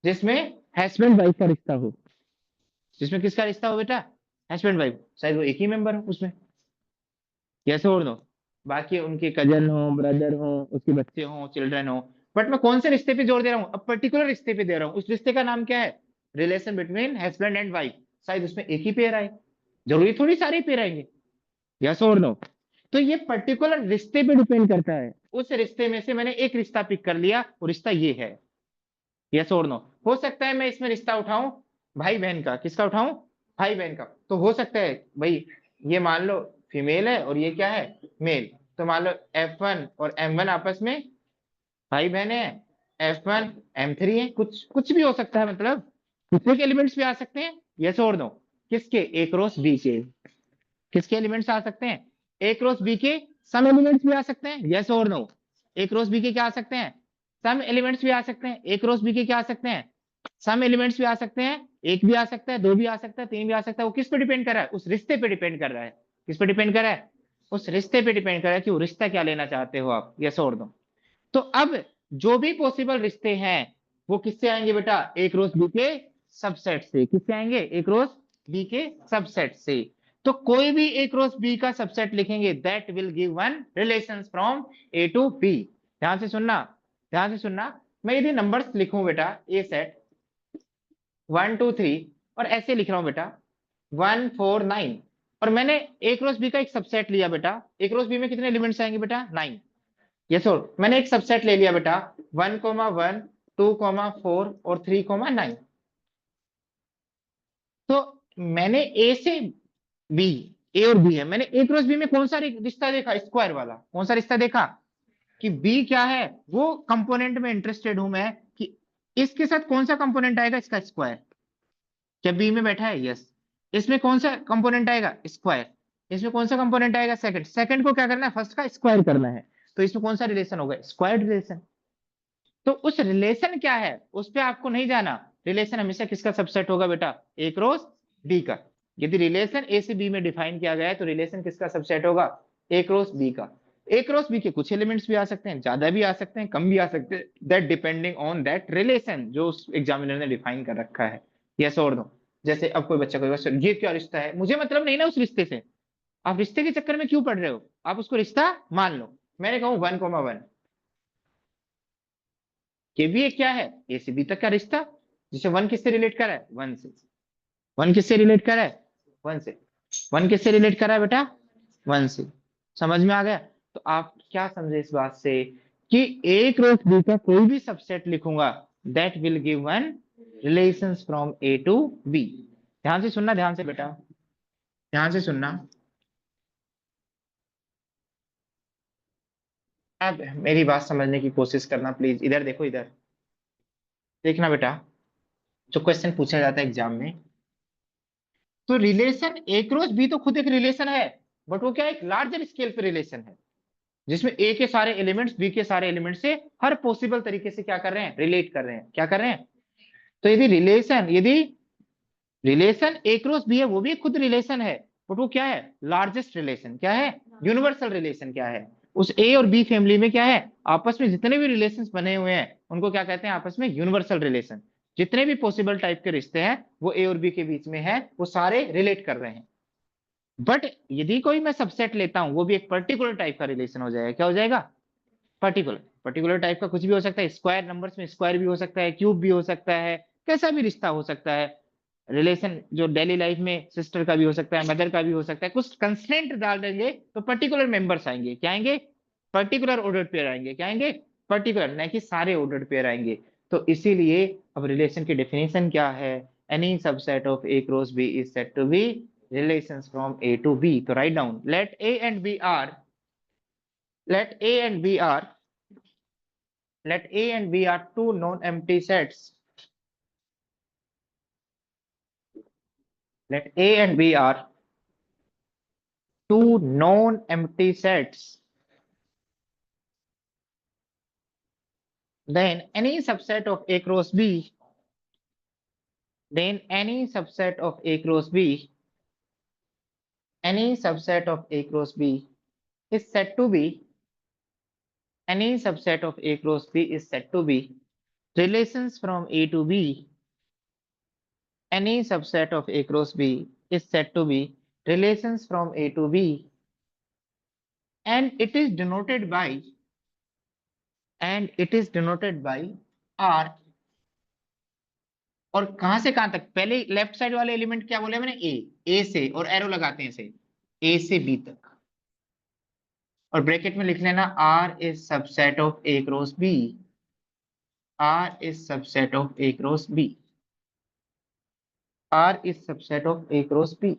[SPEAKER 1] जिसमें हस्बैंड वाइफ का रिश्ता हो, जिसमें किसका रिश्ता हो बेटा, हस्बैंड वाइफ, शायद वो एक ही मेंबर हो उसमें, यस और नो। बाकी उनके कजन हो, ब्रदर हो, उसके बच्चे हो, चिल्ड्रन हो, बट मैं कौन से रिश्ते पे जोर दे रहा हूँ, अब पर्टिकुलर रिश्ते पे दे रहा हूँ, उस रिश्ते का नाम क्या है, relation between husband and wife. शायद उसमें एक ही पेयर आए, जरूरी थोड़ी सारे पेयर आएंगे, यस और नो। तो ये पर्टिकुलर रिश्ते पे डिपेंड करता है, उस रिश्ते में से मैंने एक रिश्ता पिक कर लिया, वो रिश्ता ये है, यस और नो। हो सकता है मैं इसमें रिश्ता उठाऊं भाई बहन का, किसका उठाऊं, भाई बहन का, तो हो सकता है भाई ये मान लो फीमेल है और ये क्या है, मेल, तो मान लो F1 और M1 आपस में भाई बहन है, F1 M3 है, कुछ कुछ भी हो सकता है, मतलब दूसरे के एलिमेंट्स भी आ सकते हैं, यस और नो। किसके, ए क्रॉस बी के, किसके एलिमेंट्स आ सकते हैं, ए क्रॉस बी के सम एलिमेंट्स भी आ सकते हैं, यस और नो। ए क्रॉस बी के क्या आ सकते हैं, सम एलिमेंट्स भी आ सकते हैं, ए क्रॉस बी के क्या आ सकते हैं, सम एलिमेंट्स भी आ सकते हैं, एक भी आ सकता है, दो भी आ सकता है, तीन भी आ सकता है, वो किस पे डिपेंड कर रहा है, उस रिश्ते पे डिपेंड कर रहा है, किस पे डिपेंड कर रहा है, उस रिश्ते पे डिपेंड कर रहा है कि वो रिश्ता क्या लेना चाहते हो आप, यस और नो। तो अब जो भी पॉसिबल रिश्ते हैं वो किससे आएंगे बेटा, ए क्रॉस बी के सबसेट से, किससे आएंगे, ए क्रॉस बी के सबसेट से। तो कोई भी ए क्रॉस बी का सबसेट लिखेंगे that will give one relations from A to B. ध्यान से सुनना, ध्यान से सुनना, मैं यदि नंबर्स लिखूं बेटा, ए सेट 1 2 3 और ऐसे लिख रहा हूं बेटा 1 4 9, और मैंने ए क्रॉस बी का एक सबसेट लिया बेटा, ए क्रॉस बी में कितने एलिमेंट्स आएंगे बेटा, 9, यस और मैंने एक सबसेट ले लिया बेटा 1,1 2,4 और 3,9। तो मैंने ए से बी, ए और बी है, मैंने ए क्रॉस बी में कौन सा रिश्ता देखा, स्क्वायर वाला, कौन सा रिश्ता देखा, कि बी क्या है, वो कंपोनेंट में इंटरेस्टेड हूं मैं, कि इसके साथ कौन सा कंपोनेंट आएगा, इसका स्क्वायर, क्या बी में बैठा है, यस। इसमें कौन सा कंपोनेंट आएगा, स्क्वायर, इसमें कौन सा कंपोनेंट आएगा, सेकंड, सेकंड को क्या करना है, फर्स्ट का स्क्वायर करना है, तो इसमें कौन सा रिलेशन होगा, स्क्वायर रिलेशन। तो उस रिलेशन क्या है उस पे आपको नहीं जाना, रिलेशन हमेशा किसका सबसेट होगा बेटा, ए क्रॉस बी का। यदि रिलेशन ए से बी में डिफाइन किया गया है तो रिलेशन किसका सबसेट होगा, ए क्रॉस बी का। ए क्रॉस बी के कुछ एलिमेंट्स भी आ सकते हैं, ज्यादा भी आ सकते हैं, कम भी आ सकते हैं, that depending on that relation जो उस एग्जामिनर ने डिफाइन कर रखा है, यस और नो। जैसे अब कोई बच्चा कोई बच्चा, ये क्या रिश्ता है, मुझे मतलब नहीं ना उस रिश्ते से, आप रिश्ते के चक्कर में क्यों पड़ रहे हो, आप उसको रिश्ता मान लो। मैंने कहूँ 1,1, ये भी एक क्या है, ए से बी तक का रिश्ता, जिसे वन किससे रिलेट कर रहा है, वन से, वन किससे रिलेट कर रहा है, वन से, वन किससे रिलेट कर रहा है बेटा, वन से। समझ में आ गया। तो आप क्या समझे इस बात से कि ए क्रॉस बी का कोई भी सबसेट लिखूंगा that will give one relations from A to B. ध्यान से सुनना, ध्यान से बेटा, ध्यान से सुनना। अब मेरी बात समझने की कोशिश करना प्लीज, इधर देखो, इधर देखना बेटा। जो क्वेश्चन पूछा जाता है एग्जाम में, तो रिलेशन ए क्रॉस बी तो खुद एक रिलेशन है, बट वो क्या है, एक लार्जर स्केल पे रिलेशन है, जिसमें ए के सारे एलिमेंट्स बी के सारे एलिमेंट्स से हर पॉसिबल तरीके से क्या कर रहे हैं, रिलेट कर रहे हैं, क्या कर रहे हैं। तो यदि रिलेशन ए क्रॉस बी है, वो भी खुद रिलेशन है, बट वो क्या है, लार्जेस्ट रिलेशन, क्या है, यूनिवर्सल रिलेशन, क्या है, उस ए और बी फैमिली में क्या है, आपस में जितने भी रिलेशंस बने हुए हैं उनको क्या कहते हैं, आपस में यूनिवर्सल रिलेशन। जितने भी पॉसिबल टाइप के रिश्ते हैं वो ए और बी के बीच में है, वो सारे रिलेट कर रहे हैं। बट यदि कोई मैं सबसेट लेता हूं, वो भी एक पर्टिकुलर टाइप का रिलेशन हो जाएगा, क्या हो जाएगा, पर्टिकुलर। पर्टिकुलर टाइप का कुछ भी हो सकता है, स्क्वायर नंबर्स में स्क्वायर भी हो सकता है, क्यूब भी हो सकता है, कैसा भी रिश्ता हो सकता है। रिलेशन जो डेली लाइफ में सिस्टर का भी हो सकता है, मदर का भी हो सकता है, कुछ कंस्ट्रेंट डाल देंगे तो पर्टिकुलर मेंबर्स आएंगे, क्या आएंगे, पर्टिकुलर ऑर्डर्ड पेयर आएंगे, क्या आएंगे, पर्टिकुलर, नहीं कि सारे ऑर्डर्ड पेयर आएंगे। तो इसीलिए अब रिलेशन की डेफिनेशन क्या है, any subset of A cross B is said to be relations from A to B. तो write down, let A and B are, let a and b are let a and b are two non-empty sets. Let a and b are two non-empty sets. Then any subset of a cross b, then any subset of a cross b, any subset of a cross b is said to be, any subset of a cross b is said to be relations from a to b. Any subset of a cross b is said to be relations from a to b, and it is denoted by, R। और कहां से कहां तक, पहले left side वाले element क्या बोले मैंने, ए से, और एरो लगाते हैं इसे, ए से बी तक, और ब्रैकेट में लिख लेना R is subset of A cross B, R is subset of A cross B, R is subset of A cross B.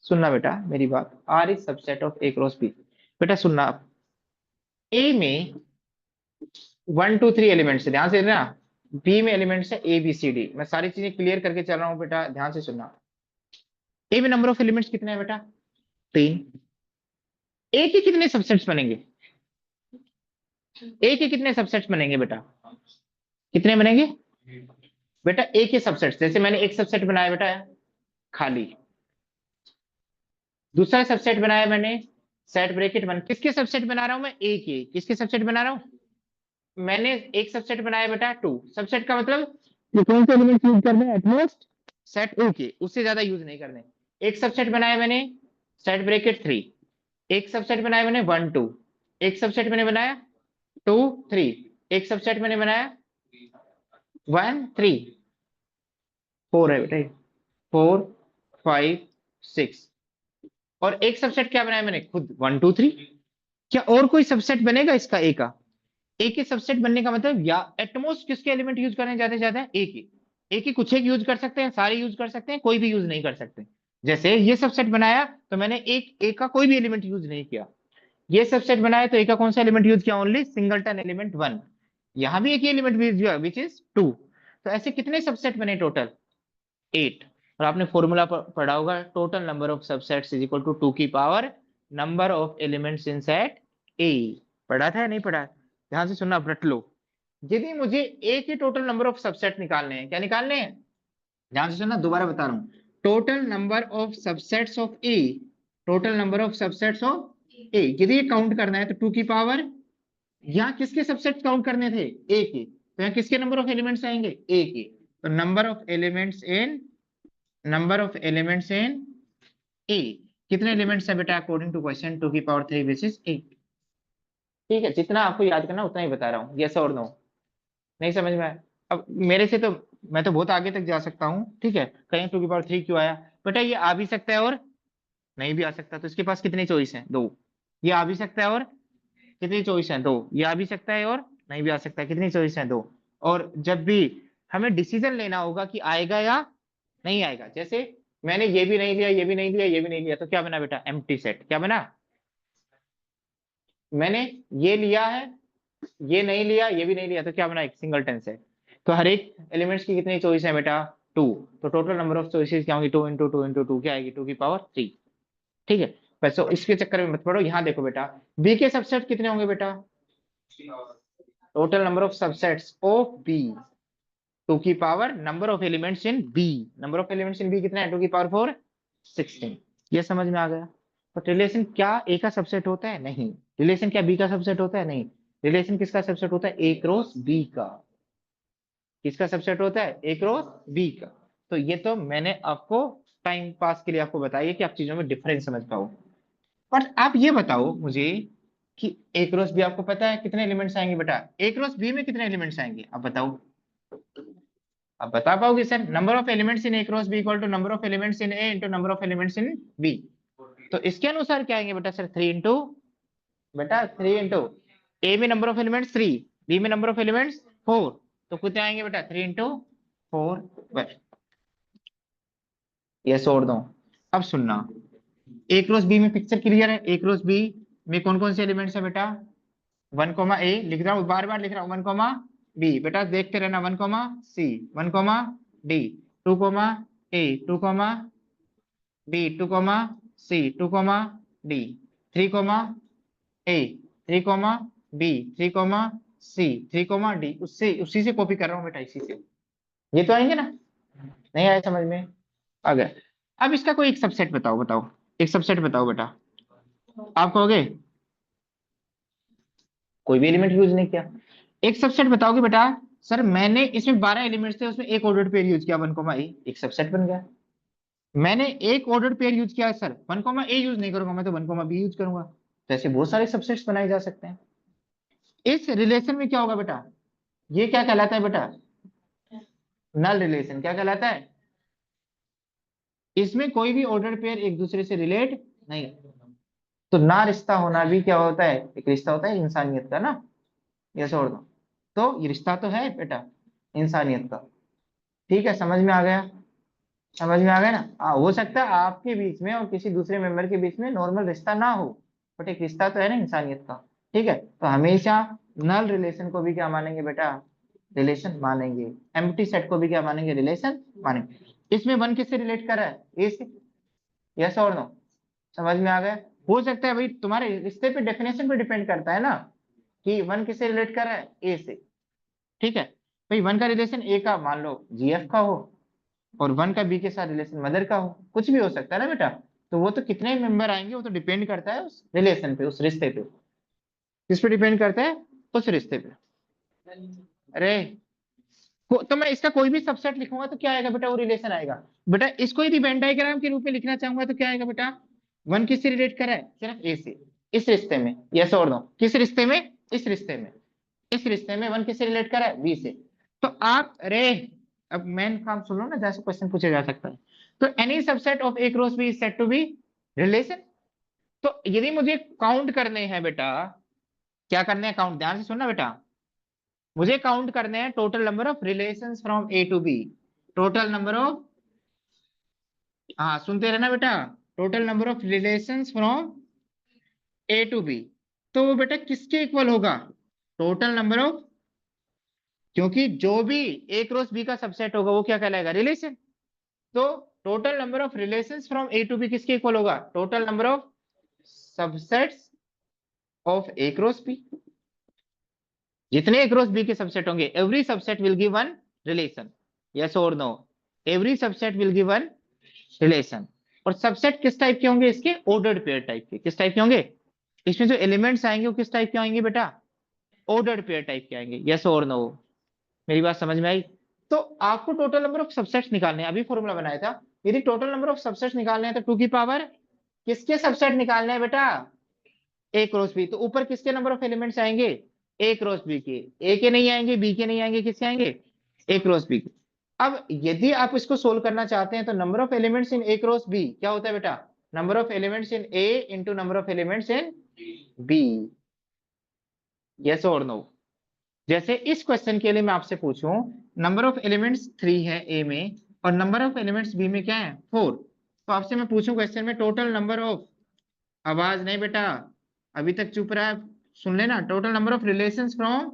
[SPEAKER 1] सुनना बेटा मेरी बात, R is subset of A cross B. बेटा सुनना, ए में 1 2 3 एलिमेंट्स है, ध्यान से ना, बी में एलिमेंट्स है ए बी सी डी, मैं सारी चीजें क्लियर करके चल रहा हूँ बेटा, ध्यान से सुनना। ए में नंबर ऑफ एलिमेंट्स कितने हैं बेटा, 3। ए के कितने सबसेट्स बनेंगे, ए के कितने सबसेट्स बनेंगे बेटा, कितने बनेंगे बेटा, ए के सबसेट्स, जैसे मैंने एक सबसेट बनाया बेटा खाली, दूसरा सबसेट बनाया मैंने, सेट ब्रैकेट वन, किसके सबसेट बना रहा हूं मैं, ए के, किसके सबसेट बना रहा हूं, मैंने एक सबसेट बनाया बेटा 2, सबसेट का मतलब कि कौन से एलिमेंट यूज करने हैं, एटमोस्ट सेट ओ के, उससे ज्यादा यूज नहीं करने। एक सबसेट बनाया मैंने सेट ब्रैकेट 3, एक सबसेट बनाया मैंने 1 2, एक सबसेट मैंने बनाया 2 3, एक सबसेट मैंने बनाया 1 3, 4 है बेटा, 4 5 6, और एक सबसेट क्या बनाया मैंने खुद 1 2 3। क्या और कोई सबसेट बनेगा इसका, ए का, ए के सबसेट बनने का मतलब, या एटमोस्ट किसके एलिमेंट यूज करने जाते जाते हैं, ए के, ए के कुछ एक यूज कर सकते हैं, सारे यूज कर सकते हैं, कोई भी यूज नहीं कर सकते। जैसे ये सबसेट बनाया तो मैंने एक ए का कोई भी एलिमेंट यूज नहीं किया, ये सबसेट बनाया तो ए का कौन सा एलिमेंट यूज किया, ओनली सिंगलटन एलिमेंट 1, यहां भी एक ही एलिमेंट यूज किया विच इज 2। तो ऐसे कितने सबसेट बने टोटल, 8। और आपने फॉर्मूला पढ़ा होगा, total number of subsets is equal to 2 की power number of elements in set A. पढ़ा था या नहीं पढ़ा, ध्यान से सुनना, रट लो। यदि मुझे ए के टोटल नंबर ऑफ सबसेट निकालने हैं, क्या निकालने हैं, ध्यान से सुनना, दोबारा बता रहा हूं, total number of subsets of A, total number of subsets of A, यदि ये काउंट करना है तो 2 की पावर, यहाँ किसके सबसेट काउंट करने थे, ए के, तो यहाँ किसके नंबर ऑफ एलिमेंट्स आएंगे, ए के, तो number of elements in A, कितने एलिमेंट्स है बेटा, अकॉर्डिंग टू क्वेश्चन 2 की पावर 3 विच इज 8। ठीक है, जितना आपको याद करना उतना ही बता रहा हूँ, यस और नो, नहीं समझ में आया। अब मेरे से तो मैं तो बहुत आगे तक जा सकता हूँ, ठीक है, कहीं 2 की पावर 3 क्यों आया, बेटा ये आ भी सकता है और नहीं भी आ सकता, तो इसके पास कितनी चॉइस है, 2। ये आ भी सकता है और कितनी चॉइस है, 2। ये आ भी सकता है और नहीं भी आ सकता है, कितनी चॉइस है, 2। और जब भी हमें डिसीजन लेना होगा कि आएगा या नहीं आएगा। जैसे मैंने ये भी नहीं लिया, ये भी नहीं लिया, ये भी नहीं लिया, तो क्या बना बेटा? Empty set. क्या बना? मैंने ये लिया है, ये नहीं लिया, ये भी नहीं लिया, तो क्या बना? एक सिंगलटन सेट। तो हर एक एलिमेंट्स की कितनी चॉइस है बेटा? 2। तो टोटल नंबर ऑफ चॉइसेस क्या होंगी? 2 × 2 × 2 क्या आएगी? 2 की पावर 3। ठीक है, बस तो इसके चक्कर में मत पड़ो। यहाँ देखो बेटा, बी के सबसेट कितने होंगे बेटा? Total number of subsets of B, 2 की power number of elements in B. Number of elements in B कितना है? 2 की पावर 4, 16। ये समझ में आ गया? तो रिलेशन क्या ए का सबसेट होता है? नहीं। रिलेशन क्या बी का सबसेट होता है? नहीं। रिलेशन किसका सबसेट होता है? ए क्रॉस बी का। किसका सबसेट होता है? ए क्रॉस बी का। तो ये तो मैंने आपको टाइम पास के लिए आपको बताइए कि आप चीजों में डिफरेंस समझ पाओ। पर आप ये बताओ मुझे कि ए क्रॉस बी आपको पता है कितने एलिमेंट्स आएंगे बेटा? ए क्रॉस बी में कितने एलिमेंट्स आएंगे आप बताओ? आप बता पाओगे sir? Number of elements in A cross B equal to number of elements in A into number of elements in B. तो इसके अनुसार क्या आएंगे बेटा? सर 3 इंटू, बेटा 3 इंटू, ए में नंबर ऑफ एलिमेंट्स 3, बी में नंबर ऑफ एलिमेंट्स 4, तो कितने आएंगे बेटा? 3 × 4। बस ये छोड़ दो। अब सुनना, ए क्रॉस बी में पिक्चर क्लियर है? ए क्रॉस बी में कौन कौन से एलिमेंट्स है बेटा? 1, ए लिख रहा हूँ, बार बार लिख रहा हूँ, 1, बी। बेटा देखते रहना, 1, सी, 1, डी, 2, ए, 2, बी, 2, सी, 2, डी, 3, ए, 3, बी, 3, सी, 3, डी। उससे उसी से कॉपी कर रहा हूँ बेटा, इसी से। ये तो आएंगे ना? नहीं आया समझ में? आ गया। अब इसका कोई एक सबसेट बताओ, बताओ एक सबसेट बताओ बेटा। आप कहोगे कोई भी एलिमेंट यूज नहीं किया। एक सबसेट बताओगे बेटा? सर मैंने इसमें 12 एलिमेंट्स थे, उसमें एक ऑर्डर्ड पेयर यूज किया, 1, ए, एक सबसेट बन गया। मैंने एक ऑर्डर्ड पेयर यूज किया सर, 1, ए यूज नहीं करूंगा मैं, तो 1, बी यूज करूंगा। तो ऐसे बहुत सारे सबसेट्स बनाए जा सकते हैं। इस रिलेशन में क्या होगा बेटा? ये क्या कहलाता है बेटा? नल रिलेशन। क्या कहलाता है? इसमें कोई भी ऑर्डर पेयर एक दूसरे से रिलेट नहीं। तो ना रिश्ता होना भी क्या होता है? एक रिश्ता होता है इंसानियत का ना। ये छोड़ दो। तो ये रिश्ता तो है बेटा इंसानियत का। ठीक है, समझ में आ गया? समझ में आ गया ना? हो सकता है आपके बीच में और किसी दूसरे मेंबर के बीच में नॉर्मल रिश्ता ना हो, बट एक रिश्ता तो है ना इंसानियत का। ठीक है, तो हमेशा नल रिलेशन को भी क्या मानेंगे बेटा? रिलेशन मानेंगे। एम्प्टी सेट को भी क्या मानेंगे? रिलेशन मानेंगे। इसमें वन किससे रिलेट कर रहा है? ए से। यस और नो? समझ में आ गया? हो सकता है भाई तुम्हारे रिश्ते पे डेफिनेशन पे डिपेंड करता है ना, कि वन किससे रिलेट कर रहा है? ए से। ठीक है भाई, वन का रिलेशन ए का मान लो जीएफ का हो, और वन का बी के साथ रिलेशन मदर का हो, कुछ भी हो सकता है ना बेटा। तो वो तो कितने मेंबर आएंगे वो तो डिपेंड करता है उस रिलेशन पे, उस रिश्ते पे। किस पे डिपेंड करता है? उस रिश्ते पे। अरे तो मैं इसका कोई भी सबसेट लिखूंगा तो क्या आएगा बेटा? वो रिलेशन आएगा। बेटा इसको यदि वेन डायग्राम के रूप में लिखना चाहूंगा तो क्या आएगा बेटा? वन किससे रिलेट कर रहा है? सिर्फ ए से। इस रिश्ते में, यस और नो? किस रिश्ते में? इस रिश्ते में। इस रिश्ते में वन किससे रिलेट कर रहा है? बी से। तो आप, अरे अब मेन काम सुन लो ना, जैसे क्वेश्चन पूछा जा सकता है। तो any subset of A cross B is said to be relation. तो यदि मुझे काउंट करने हैं बेटा, क्या करने हैं? काउंट, ध्यान से सुनना बेटा। मुझे काउंट करने हैं total number of relations from A to B. Total number of, हाँ सुनते रहना बेटा, total number of relations from A to B. तो वो बेटा किसके इक्वल होगा? टोटल नंबर ऑफ, क्योंकि जो भी ए क्रॉस बी का सबसेट होगा वो क्या कहलाएगा? रिलेशन। तो total number of relations from A to B किसके इक्वल होगा? Total number of subsets of A cross B. जितने ए क्रॉस बी के सबसेट होंगे, every subset will give one relation. Yes और no? Every subset will give one relation. और subset किस type के होंगे इसके? ऑर्डर्ड पेयर टाइप के। किस टाइप के होंगे? इसमें जो एलिमेंट्स आएंगे वो किस टाइप के आएंगे बेटा? ऑर्डर्ड पेयर टाइप के आएंगे। यस और नो? मेरी बात समझ में आई? तो आपको टोटल नंबर ऑफ सबसेट्स निकालने हैं, अभी फॉर्मूला बनाया था। यदि टोटल नंबर ऑफ सबसेट्स निकालने हैं तो 2 की पावर किसके सबसेट निकालने हैं बेटा? A cross B. तो ऊपर किसके नंबर ऑफ एलिमेंट्स आएंगे? ए क्रॉस बी के। ए के नहीं आएंगे, बी के नहीं आएंगे, किसके आएंगे? ए क्रॉस बी के। अब यदि आप इसको सोल्व करना चाहते हैं तो number of elements in A cross B क्या होता है बेटा? Number of elements in A into number of elements in B. Yes और नो? जैसे इस क्वेश्चन के लिए मैं आपसे पूछूं, नंबर ऑफ एलिमेंट्स 3 है ए में और नंबर ऑफ एलिमेंट्स बी में क्या है 4। तो आपसे मैं पूछूं क्वेश्चन में टोटल नंबर ऑफ, आवाज नहीं बेटा, अभी तक चुप रहा है, सुन लेना, total number of relations from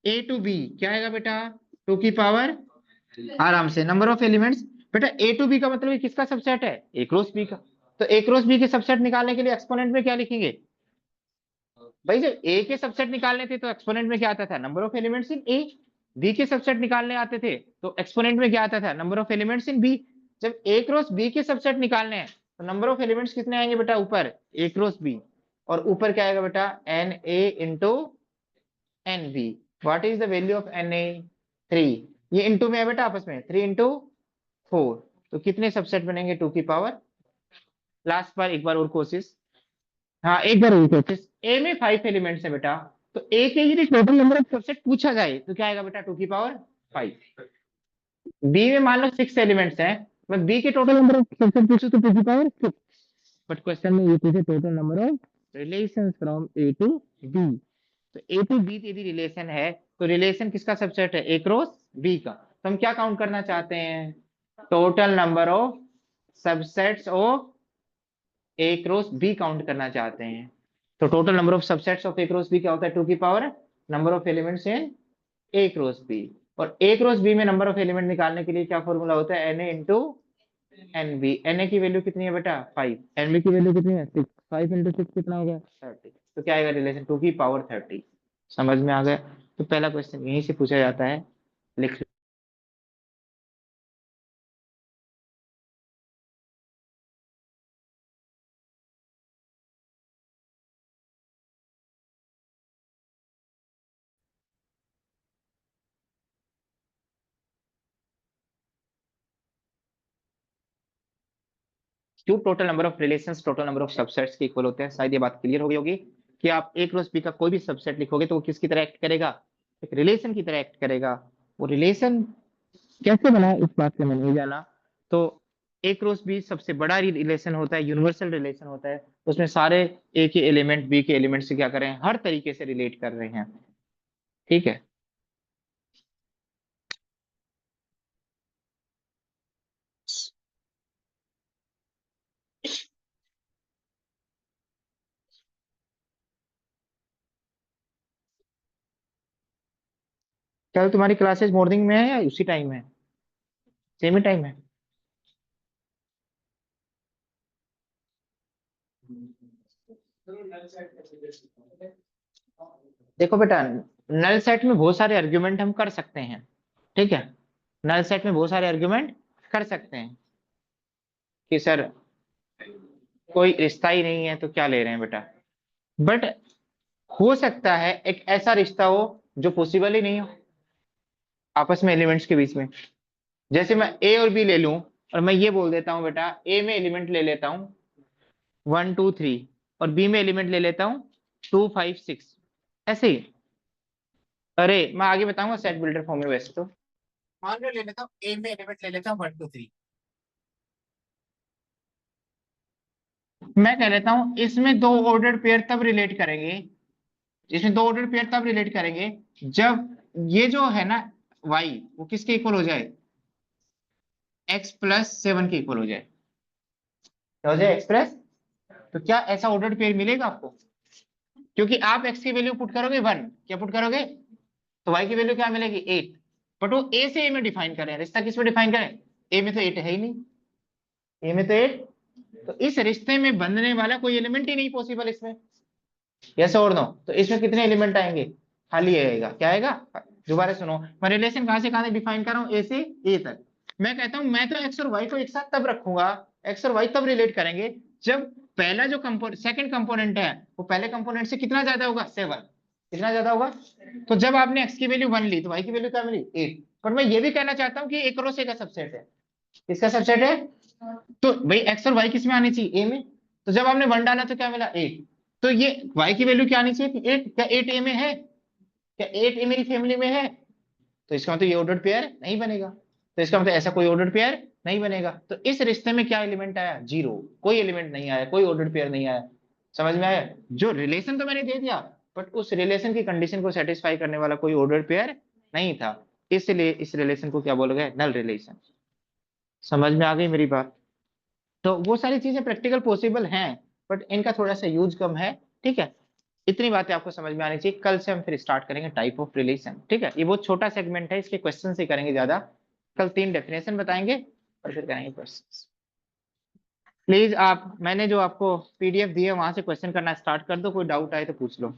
[SPEAKER 1] A to B क्या आएगा बेटा, 2 की पावर, आराम से नंबर ऑफ एलिमेंट्स। बेटा ए टू बी का मतलब ये किसका सबसेट है, ए क्रॉस बी का। तो ए क्रॉस बी के सबसेट निकालने के लिए एक्सपोनेंट में क्या लिखेंगे भाई, जब ए के सबसेट निकालने थे तो एक्सपोनेंट में क्या आता था, number of elements in A. B के सबसेट निकालने आते थे तो एक्सपोनेंट में क्या आता था, number of elements in B. जब ए क्रॉस बी के सबसेट निकालने हैं तो नंबर ऑफ एलिमेंट्स कितने आएंगे बेटा ऊपर, ए क्रॉस बी, और ऊपर क्या आएगा बेटा n A into n B. What is the value of n A, 3। ये इंटू में है बेटा आपस में, 3 इंटू 4। तो कितने सबसेट बनेंगे, 2 की पावर, लास्ट बार एक बार और कोशिश, हाँ एक बार और कोशिश। ए में 5 एलिमेंट्स है बेटा, तो ए के यदि टोटल नंबर ऑफ सबसेट पूछा जाए तो क्या आएगा बेटा 2 की पावर 5। बी में मान लो 6 एलिमेंट्स हैं, मैं बी के टोटल नंबर ऑफ सबसेट पूछूं तो 2 की पावर 6। बट क्वेश्चन में ये पूछे total number of relations from A to B. तो ए टू बी यदि रिलेशन है तो रिलेशन किसका सबसेट है, ए क्रॉस बी का। तो हम क्या काउंट करना चाहते हैं, total number of subsets of A cross B count करना चाहते हैं। तो total number of subsets of A cross B क्या होता है, 2 की power number of elements in A cross B. और ए क्रॉस बी में नंबर ऑफ एलिमेंट निकालने के लिए क्या फॉर्मूला होता है, n A into n B. N A की वैल्यू कितनी है बेटा 5, एन बी की वैल्यू कितनी है 6, 5 इंटू 6 कितना हो गया 30। तो क्या आएगा रिलेशन 2 की पावर 30। समझ में आ गया। तो पहला क्वेश्चन यहीं से पूछा जाता है, लिख। क्यों total number of relations total number of subsets के इक्वल होते हैं, शायद ये बात क्लियर हो गई होगी कि आप ए क्रॉस बी का कोई भी सबसेट लिखोगे तो वो किसकी तरह एक्ट करेगा, एक रिलेशन की तरह एक्ट करेगा। वो रिलेशन कैसे बना इस बात से मैंने नहीं जाना। तो ए क्रॉस बी सबसे बड़ा रिलेशन होता है, यूनिवर्सल रिलेशन होता है, उसमें सारे ए के एलिमेंट बी के एलिमेंट से क्या कर रहे हैं, हर तरीके से रिलेट कर रहे हैं। ठीक है, कल तुम्हारी क्लासेस मॉर्निंग में है या उसी टाइम है, सेम ही टाइम है। देखो बेटा, नल सेट में बहुत सारे आर्ग्यूमेंट हम कर सकते हैं, ठीक है, नल सेट में बहुत सारे आर्ग्यूमेंट कर सकते हैं कि सर कोई रिश्ता ही नहीं है तो क्या ले रहे हैं बेटा। बट हो सकता है एक ऐसा रिश्ता हो जो पॉसिबल ही नहीं हो आपस में एलिमेंट्स के बीच में। जैसे मैं ए और बी ले लूं और मैं ये बोल देता हूं बेटा ए में एलिमेंट ले लेता हूं 1 2 3, और बी में एलिमेंट ले लेता हूं 2 5 6, ऐसे ही। अरे मैं आगे बताऊंगा सेट बिल्डर फॉर्म में, वैसे तो मान लो ले लेता हूँ ए में एलिमेंट ले लेता हूँ 1 2 3। मैं कह लेता हूं इसमें दो ऑर्डर्ड पेयर तब रिलेट करेंगे, इसमें दो ऑर्डर्ड पेयर तब रिलेट करेंगे जब ये जो है ना y वो किसके इक्वल हो जाए, x+7 के इक्वल हो जाए। क्या हो जाए, एक्सप्रेस। तो क्या ऐसा ऑर्डर्ड पेयर मिलेगा आपको, क्योंकि आप x की वैल्यू पुट करोगे 1, क्या पुट करोगे, तो y की वैल्यू क्या मिलेगी 8। बट वो a से a में डिफाइन करें, रिश्ता किस में डिफाइन करें, a में तो 8 है ही नहीं, a में तो 8। तो इस रिश्ते में बंधने वाला कोई एलिमेंट ही नहीं पॉसिबल इसमें, यस और नो। तो इसमें कितने एलिमेंट आएंगे, खाली आएगा, क्या आएगा। दोबारा सुनो, मैं रिलेशन कहां से कहां तक डिफाइन कर रहा हूं, ए से ए तक। मैं कहता हूं मैं तो एक्स और वाई को एक साथ तब रखूंगा, एक्स और वाई तब रिलेट करेंगे जब पहला जो कंपोनेंट सेकंड कंपोनेंट है वो पहले कंपोनेंट से कितना ज्यादा होगा, 7। कितना ज्यादा होगा। तो जब आपने एक्स की वैल्यू 1 ली तो वाई की वैल्यू क्या मिली 8। पर मैं ये भी कहना चाहता हूँ कि एक क्रॉस ए का सबसेट है, किसका सबसेट है, तो भाई एक्स और वाई किस में आनी चाहिए, ए में। तो जब आपने 1 डाला तो क्या मिला 8। तो ये y की वैल्यू क्या आनी चाहिए थी 8, क्या 8 ए में है, क्या 8 ए मेरी फैमिली में है। तो इसका मतलब ये ऑर्डर्ड पेयर नहीं बनेगा, तो इसका मतलब ऐसा कोई ऑर्डर्ड पेयर नहीं बनेगा। तो इस रिश्ते में क्या एलिमेंट आया, 0, कोई एलिमेंट नहीं आया, कोई ऑर्डर्ड पेयर नहीं आया। समझ में आया, जो रिलेशन तो मैंने दे दिया बट उस रिलेशन की कंडीशन को सेटिस्फाई करने वाला कोई ऑर्डर्ड पेयर नहीं था, इसलिए इस रिलेशन को क्या बोला गया, नल रिलेशन। समझ में आ गई मेरी बात? तो वो सारी चीजें प्रैक्टिकल पॉसिबल हैं, बट इनका थोड़ा सा यूज कम है। ठीक है, इतनी बातें आपको समझ में आनी चाहिए। कल से हम फिर स्टार्ट करेंगे टाइप ऑफ रिलेशन। ठीक है, ये बहुत छोटा सेगमेंट है, इसके क्वेश्चन से करेंगे ज्यादा। कल 3 डेफिनेशन बताएंगे और फिर करेंगे क्वेश्चन। प्लीज आप, मैंने जो आपको पीडीएफ दी है वहां से क्वेश्चन करना स्टार्ट कर दो, कोई डाउट आए तो पूछ लो।